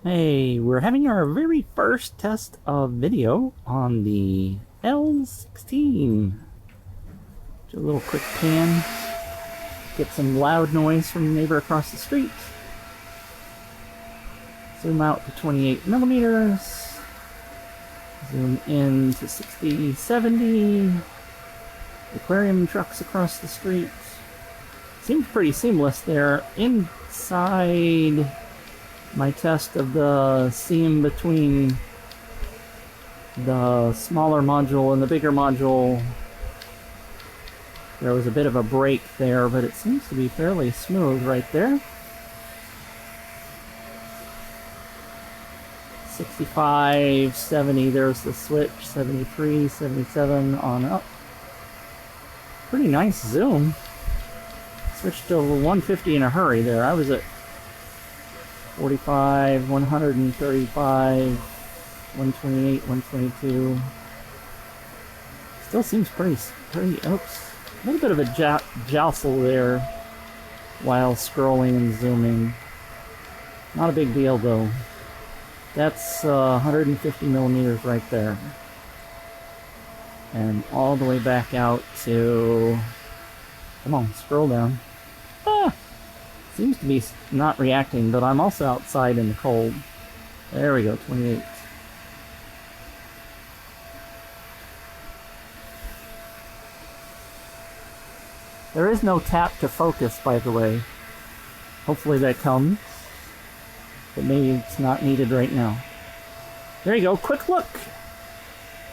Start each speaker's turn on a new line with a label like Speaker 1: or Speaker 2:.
Speaker 1: Hey, we're having our very first test of video on the L16. Do a little quick pan, get some loud noise from the neighbor across the street. Zoom out to 28 millimeters. Zoom in to 60, 70. Aquarium trucks across the street. Seems pretty seamless there. Inside my test of the seam between the smaller module and the bigger module, there was a bit of a break there, but it seems to be fairly smooth right there. 65, 70, there's the switch, 73, 77 on up. Pretty nice zoom. Switched to 150 in a hurry there. I was at 45, 135, 128, 122. Still seems pretty, oops. A little bit of a jostle there while scrolling and zooming. Not a big deal though. That's 150 millimeters right there. And all the way back out to, come on, scroll down. Seems to be not reacting, but I'm also outside in the cold. There we go, 28. There is no tap to focus, by the way. Hopefully that comes. But maybe it's not needed right now. There you go, quick look!